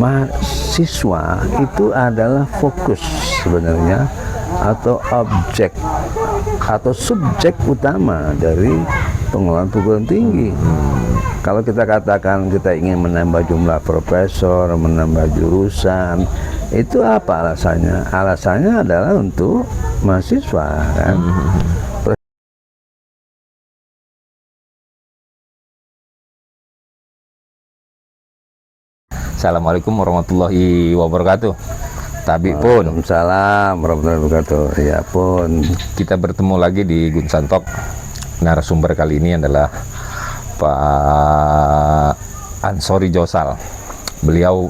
mahasiswa itu adalah fokus sebenarnya, atau objek atau subjek utama dari pengelolaan perguruan tinggi. Kalau kita katakan kita ingin menambah jumlah profesor, menambah jurusan, itu apa alasannya? Alasannya adalah untuk mahasiswa, kan? Assalamualaikum warahmatullahi wabarakatuh. Tapi pun Waalaikumsalam warahmatullahi wabarakatuh. Ya pun, kita bertemu lagi di Gunsan Talk. Narasumber kali ini adalah Pak Ansori Josal. Beliau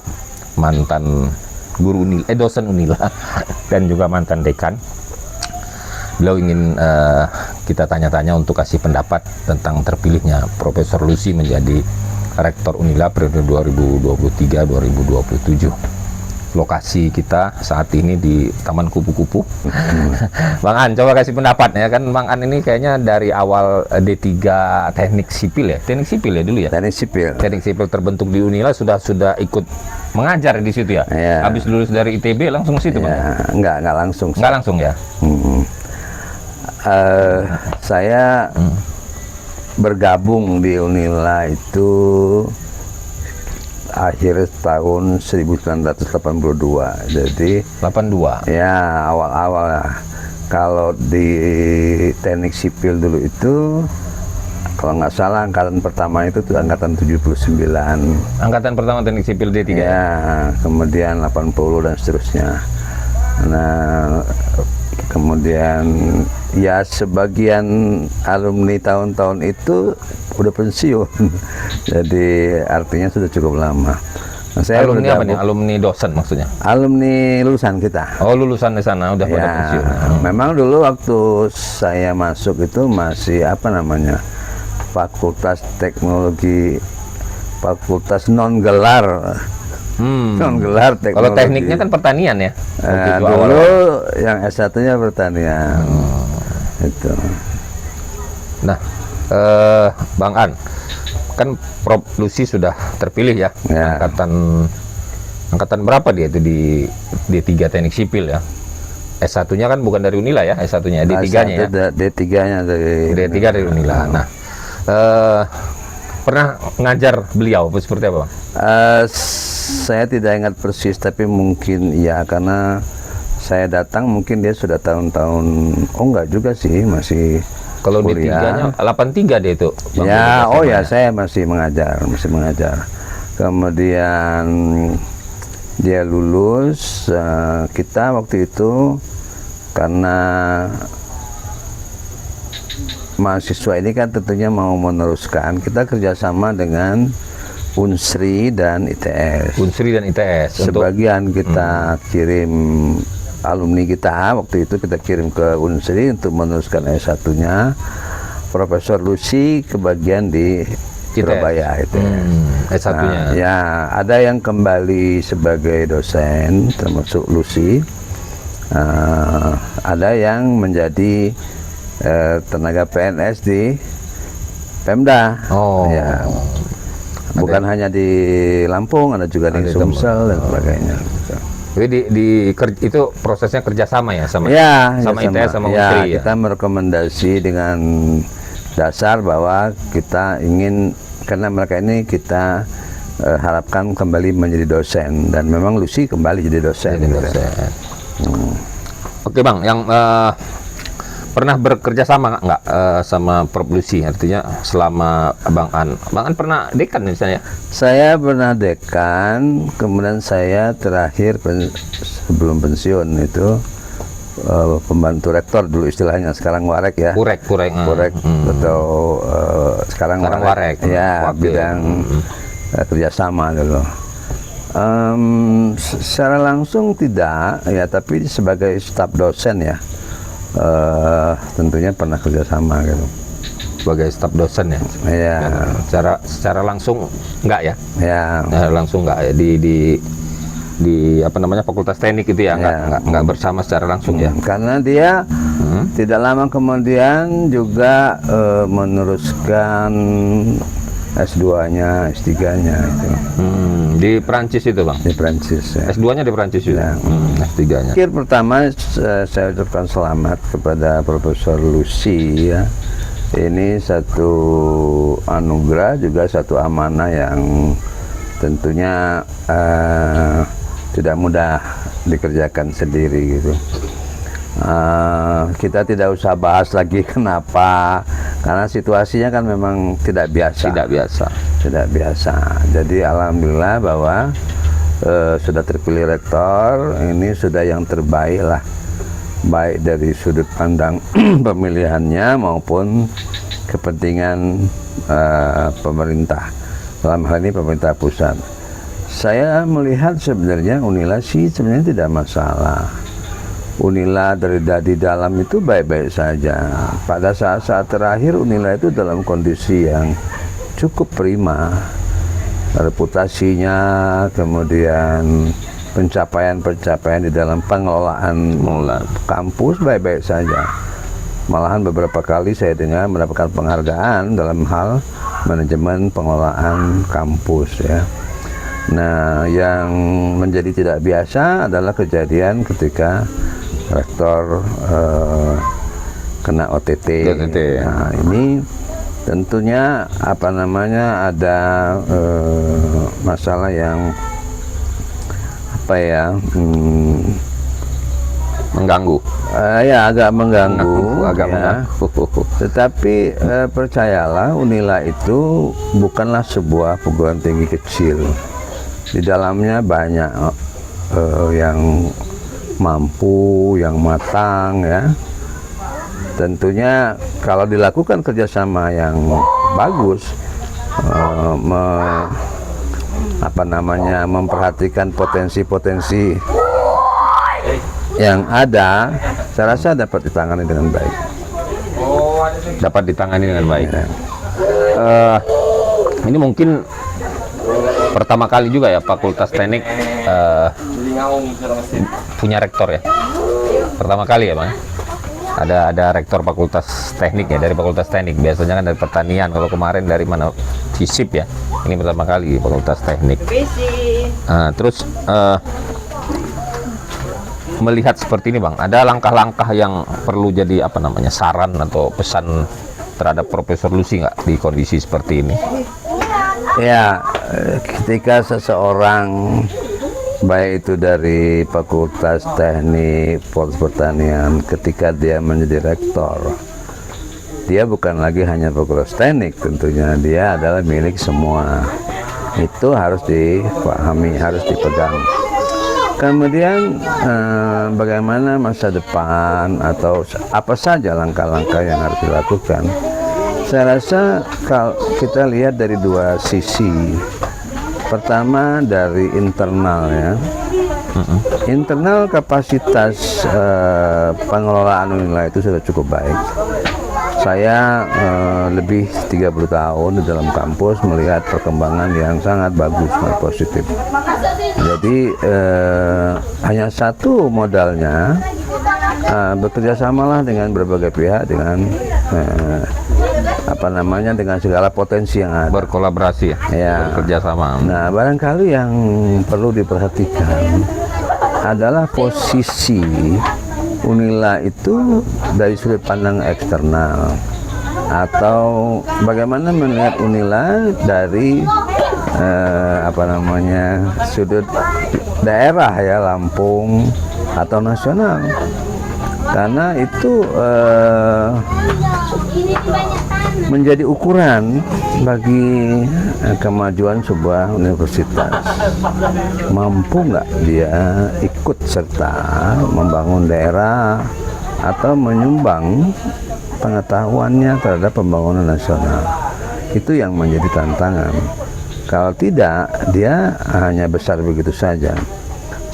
mantan guru dosen Unila dan juga mantan dekan. Beliau ingin kita tanya-tanya untuk kasih pendapat tentang terpilihnya Profesor Lucy menjadi Rektor Unila periode 2023-2027. Lokasi kita saat ini di Taman Kupu-Kupu. Bang An, coba kasih pendapat ya kan. Bang An ini kayaknya dari awal D3 Teknik Sipil ya. Teknik Sipil ya dulu ya. teknik sipil. Teknik Sipil terbentuk di Unila sudah ikut mengajar di situ ya. Ya. Habis lulus dari ITB langsung ke situ, Bang. Ya, enggak langsung. Enggak langsung ya. Saya bergabung di Unila itu akhir tahun 1982. Jadi 82. ya awal-awal lah. Kalau di teknik sipil dulu itu, kalau nggak salah angkatan pertama itu tuh angkatan 79. Angkatan pertama Teknik Sipil D3. Ya, kemudian 80 dan seterusnya. Nah, kemudian ya sebagian alumni tahun-tahun itu udah pensiun. Jadi artinya sudah cukup lama. Nah, saya alumni apa nih? Alumni dosen maksudnya? Alumni lulusan kita. Oh, lulusan di sana udah pada pensiun. Memang dulu waktu saya masuk itu masih apa namanya? Fakultas Teknologi, Fakultas non gelar. Non gelar teknologi. Kalau tekniknya kan pertanian ya. Dulu yang S1-nya pertanian. Itu. Nah, Bang An, kan Prof Lucy sudah terpilih ya. Angkatan berapa dia itu di D3 Teknik Sipil ya? S1-nya kan bukan dari Unila ya, S1-nya D3-nya ya. D3-nya dari Unila. Nah, pernah ngajar beliau seperti apa, Bang? Saya tidak ingat persis, tapi mungkin ya karena saya datang mungkin dia sudah tahun-tahun. Oh enggak juga sih, masih kalau D3-nya 83 dia itu. Ya, oh ya, saya masih mengajar. Kemudian dia lulus, kita waktu itu karena mahasiswa ini kan tentunya mau meneruskan, kita kerjasama dengan Unsri dan ITS. Sebagian kita kirim alumni kita, waktu itu kita kirim ke Unsri untuk meneruskan S1-nya. Profesor Lucy kebagian di Surabaya itu. S1-nya. Ya, ada yang kembali sebagai dosen termasuk Lucy. Ada yang menjadi tenaga PNS di Pemda. Ya. Bukan hanya di Lampung, ada juga di Sumsel dan sebagainya. Jadi itu prosesnya kerjasama ya sama ITS sama ya, Unsri ya. Kita merekomendasi dengan dasar bahwa kita ingin, karena mereka ini kita harapkan kembali menjadi dosen, dan memang Lucy kembali jadi dosen. Oke Bang, yang pernah bekerja sama nggak sama Prof Lucy? Artinya selama Bang An pernah dekan misalnya? Saya pernah dekan, kemudian saya terakhir sebelum pensiun itu pembantu rektor dulu istilahnya, sekarang warek ya. Kurek. Atau sekarang warek. Ya, bidang kerjasama dulu. Secara langsung tidak ya, tapi sebagai staf dosen ya. Tentunya pernah kerjasama gitu. Sebagai staf dosen ya. Iya. Secara langsung enggak ya? Ya. Langsung enggak ya di apa namanya Fakultas Teknik itu ya, enggak bersama secara langsung ya. Karena dia tidak lama kemudian juga meneruskan S2-nya, S3-nya itu Di Perancis itu Bang? di Prancis ya. S2-nya di Perancis juga? S3-nya? Akhir pertama saya ucapkan selamat kepada Profesor Lucy ya. Ini satu anugerah juga satu amanah yang tentunya tidak mudah dikerjakan sendiri gitu. Kita tidak usah bahas lagi kenapa, karena situasinya kan memang tidak biasa. Tidak biasa. Jadi alhamdulillah bahwa sudah terpilih rektor, ini sudah yang terbaik lah, baik dari sudut pandang pemilihannya maupun kepentingan pemerintah, dalam hal ini pemerintah pusat. Saya melihat sebenarnya Unila sih sebenarnya tidak masalah. Unila dari dalam itu baik-baik saja. Pada saat-saat terakhir Unila itu dalam kondisi yang cukup prima, reputasinya, kemudian pencapaian-pencapaian di dalam pengelolaan kampus baik-baik saja. Malahan beberapa kali saya dengar mendapatkan penghargaan dalam hal manajemen pengelolaan kampus ya. Nah, yang menjadi tidak biasa adalah kejadian ketika rektor kena OTT. Nah, ini tentunya ada masalah yang mengganggu. Ya agak mengganggu, mengganggu. Tetapi percayalah Unila itu bukanlah sebuah perguruan tinggi kecil. Di dalamnya banyak yang mampu, yang matang ya. Tentunya kalau dilakukan kerjasama yang bagus, memperhatikan potensi-potensi yang ada, saya rasa dapat ditangani dengan baik. Ya. Ini mungkin pertama kali juga ya Fakultas Teknik punya rektor ya. Pertama kali ya Bang. Ada rektor Fakultas Teknik ya, dari Fakultas Teknik. Biasanya kan dari pertanian, kalau kemarin dari mana, FISIP ya. Ini pertama kali Fakultas Teknik. Terus melihat seperti ini Bang, ada langkah-langkah yang perlu jadi saran atau pesan terhadap Profesor Lucy nggak di kondisi seperti ini? Ya, ketika seseorang baik itu dari Fakultas Teknik, Fakultas Pertanian, ketika dia menjadi rektor, dia bukan lagi hanya Fakultas Teknik, tentunya dia adalah milik semua. Itu harus dipahami, harus dipegang. Kemudian bagaimana masa depan atau apa saja langkah-langkah yang harus dilakukan. Saya rasa kalau kita lihat dari dua sisi. Pertama dari internal ya. Internal kapasitas pengelolaan Unila itu sudah cukup baik. Saya lebih 30 tahun di dalam kampus melihat perkembangan yang sangat bagus, sangat positif. Jadi hanya satu modalnya, bekerjasamalah dengan berbagai pihak, dengan dengan segala potensi yang ada. Berkolaborasi ya, bekerjasama. Nah, barangkali yang perlu diperhatikan adalah posisi Unila itu dari sudut pandang eksternal, atau bagaimana melihat Unila dari sudut daerah ya, Lampung atau nasional, karena itu menjadi ukuran bagi kemajuan sebuah universitas. Mampu nggak dia ikut serta membangun daerah atau menyumbang pengetahuannya terhadap pembangunan nasional. Itu yang menjadi tantangan. Kalau tidak, dia hanya besar begitu saja.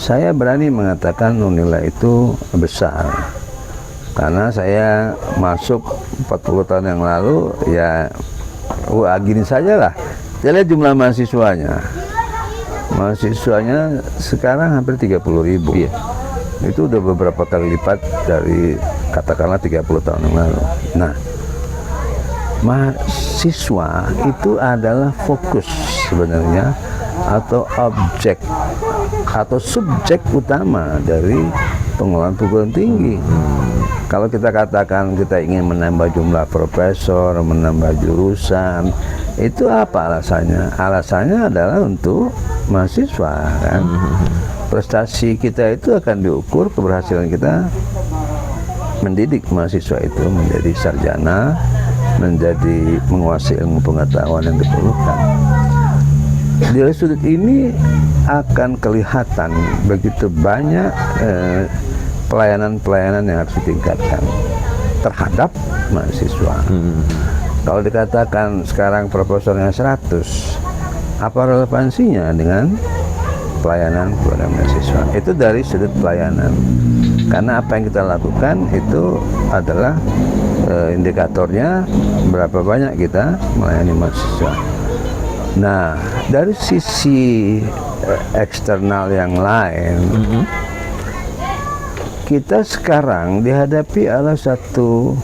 Saya berani mengatakan Unila itu besar, karena saya masuk 40 tahun yang lalu ya, gini saja lah. Saya lihat jumlah mahasiswanya sekarang hampir 30.000. Iya. Itu udah beberapa kali lipat dari katakanlah 30 tahun yang lalu. Nah, mahasiswa itu adalah fokus sebenarnya, atau objek atau subjek utama dari pengelolaan perguruan tinggi. Kalau kita katakan kita ingin menambah jumlah profesor, menambah jurusan, itu apa alasannya? Alasannya adalah untuk mahasiswa, kan? Prestasi kita itu akan diukur, keberhasilan kita mendidik mahasiswa itu menjadi sarjana, menjadi menguasai ilmu pengetahuan yang diperlukan. Dari sudut ini akan kelihatan begitu banyak pelayanan-pelayanan yang harus ditingkatkan terhadap mahasiswa. Kalau dikatakan sekarang proposalnya 100, apa relevansinya dengan pelayanan kepada mahasiswa? Itu dari sudut pelayanan. Karena apa yang kita lakukan itu adalah indikatornya berapa banyak kita melayani mahasiswa. Nah, dari sisi eksternal yang lain, kita sekarang dihadapi oleh satu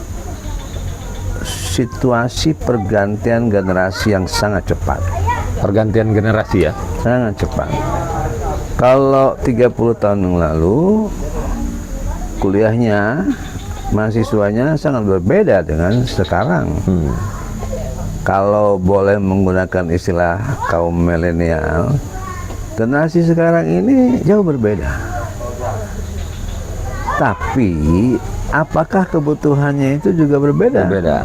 situasi pergantian generasi yang sangat cepat. Pergantian generasi ya? Sangat cepat. Kalau 30 tahun yang lalu, kuliahnya, mahasiswanya sangat berbeda dengan sekarang. Kalau boleh menggunakan istilah kaum milenial, generasi sekarang ini jauh berbeda. Tapi apakah kebutuhannya itu juga berbeda? Berbeda.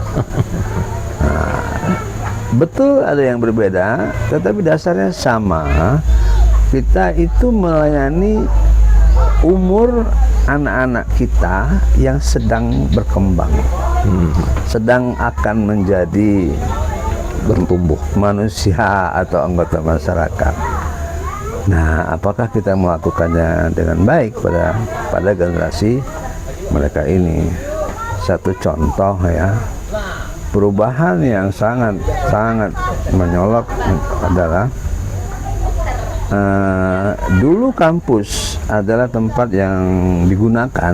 Nah, betul ada yang berbeda, tetapi dasarnya sama. Kita itu melayani umur anak-anak kita yang sedang berkembang, sedang akan menjadi bertumbuh manusia atau anggota masyarakat. Nah, apakah kita melakukannya dengan baik pada generasi mereka ini? Satu contoh ya, perubahan yang sangat menyolok adalah dulu kampus adalah tempat yang digunakan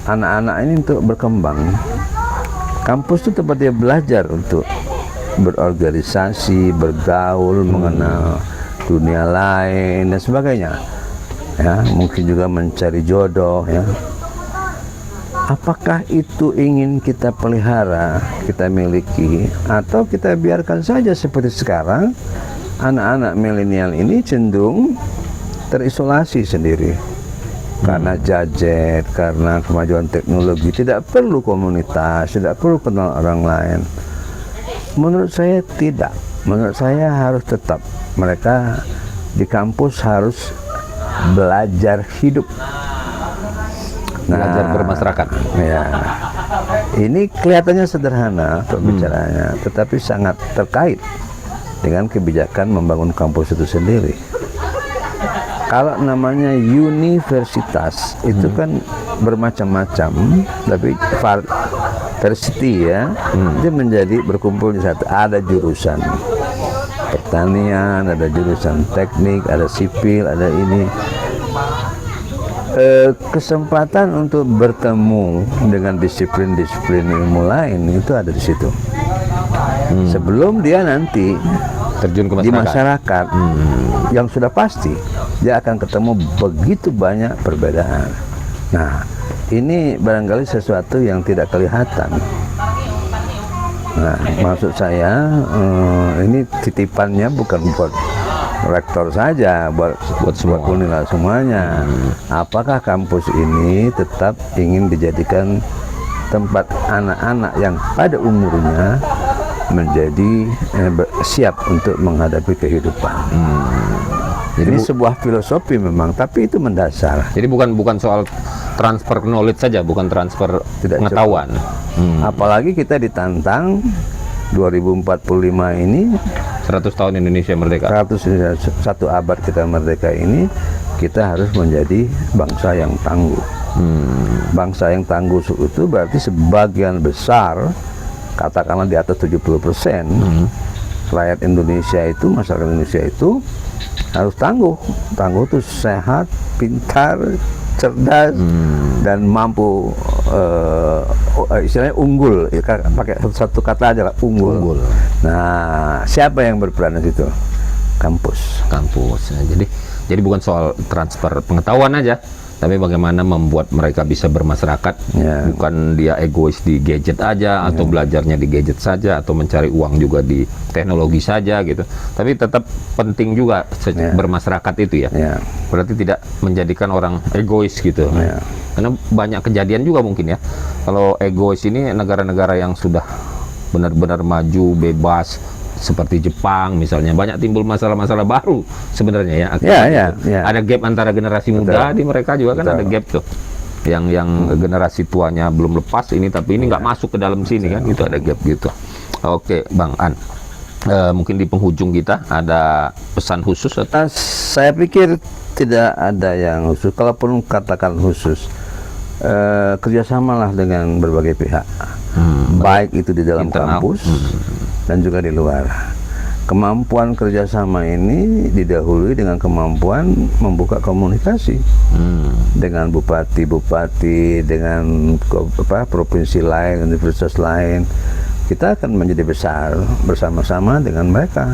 anak-anak ini untuk berkembang. Kampus itu tempat dia belajar untuk berorganisasi, bergaul, mengenal dunia lain dan sebagainya. Ya, mungkin juga mencari jodoh ya. Apakah itu ingin kita pelihara, kita miliki, atau kita biarkan saja seperti sekarang? Anak-anak milenial ini cenderung terisolasi sendiri karena gadget, karena kemajuan teknologi, tidak perlu komunitas, tidak perlu kenal orang lain. Menurut saya tidak. Menurut saya harus tetap mereka di kampus harus belajar hidup, belajar bermasyarakat. Ya, ini kelihatannya sederhana pembicaraannya, tetapi sangat terkait dengan kebijakan membangun kampus itu sendiri. Kalau namanya universitas itu kan bermacam-macam, tapi varsity ya, itu menjadi berkumpul di satu. Ada jurusan pertanian, ada jurusan teknik, ada sipil, ada ini. Kesempatan untuk bertemu dengan disiplin-disiplin ilmu lain itu ada di situ. Sebelum dia nanti terjun ke di masyarakat, yang sudah pasti dia akan ketemu begitu banyak perbedaan. Nah, ini barangkali sesuatu yang tidak kelihatan. Nah, maksud saya ini titipannya bukan buat rektor saja, buat semua unila semuanya. Apakah kampus ini tetap ingin dijadikan tempat anak-anak yang pada umurnya menjadi siap untuk menghadapi kehidupan. Jadi ini sebuah filosofi memang, tapi itu mendasar. Jadi bukan soal transfer knowledge saja, bukan transfer pengetahuan. Apalagi kita ditantang 2045 ini 100 tahun Indonesia merdeka. 101 abad kita merdeka ini, kita harus menjadi bangsa yang tangguh. Bangsa yang tangguh itu berarti sebagian besar, katakanlah di atas 70%, rakyat Indonesia itu, masyarakat Indonesia itu harus tangguh. Tangguh itu sehat, pintar, cerdas dan mampu istilahnya unggul, ya, pakai satu kata aja lah, unggul. Nah, siapa yang berperan di situ? Kampus. Ya, jadi bukan soal transfer pengetahuan aja, tapi bagaimana membuat mereka bisa bermasyarakat. Ya. Bukan dia egois di gadget aja, atau belajarnya di gadget saja, atau mencari uang juga di teknologi saja gitu. Tapi tetap penting juga bermasyarakat itu ya. Ya. Berarti tidak menjadikan orang egois gitu. Ya. Karena banyak kejadian juga mungkin ya. Kalau egois ini negara-negara yang sudah benar-benar maju, bebas, seperti Jepang misalnya, banyak timbul masalah-masalah baru sebenarnya ya. Ada gap antara generasi muda di mereka juga kan, ada gap tuh. Yang generasi tuanya belum lepas ini, tapi ini nggak masuk ke dalam sini kan, itu ada gap gitu. Oke, Bang An. Mungkin di penghujung kita ada pesan khusus atau? Saya pikir tidak ada yang khusus. Kalaupun katakan khusus, kerjasamalah dengan berbagai pihak, baik itu di dalam internal, kampus dan juga di luar. Kemampuan kerjasama ini didahului dengan kemampuan membuka komunikasi dengan bupati-bupati, dengan provinsi lain, universitas lain. Kita akan menjadi besar bersama-sama dengan mereka.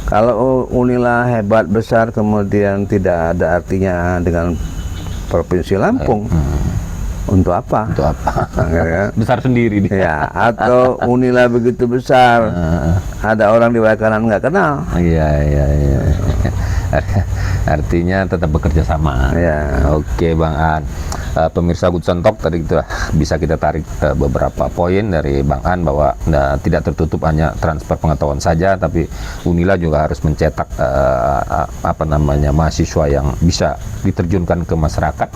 Kalau Unila hebat besar kemudian tidak ada artinya dengan provinsi Lampung, untuk apa? Besar sendiri dia. Ya, atau Unila begitu besar, ada orang di Kanan nggak kenal. Iya. Artinya tetap bekerja sama. Ya. Oke, Bang An. Pemirsa Good Talk, tadi itu bisa kita tarik beberapa poin dari Bang An bahwa tidak tertutup hanya transfer pengetahuan saja, tapi Unila juga harus mencetak mahasiswa yang bisa diterjunkan ke masyarakat.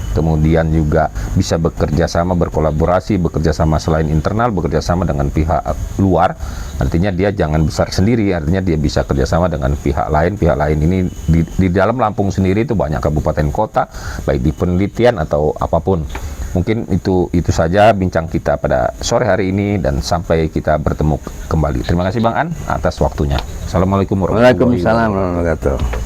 Kemudian juga bisa bekerja sama, berkolaborasi, bekerja sama selain internal, bekerja sama dengan pihak luar. Artinya dia jangan besar sendiri, artinya dia bisa kerjasama dengan pihak lain. Pihak lain ini di dalam Lampung sendiri itu banyak kabupaten kota, baik di penelitian atau apapun. Mungkin itu saja bincang kita pada sore hari ini, dan sampai kita bertemu kembali. Terima kasih Bang An atas waktunya. Assalamualaikum warahmatullahi wabarakatuh. Waalaikumsalam warahmatullahi wabarakatuh.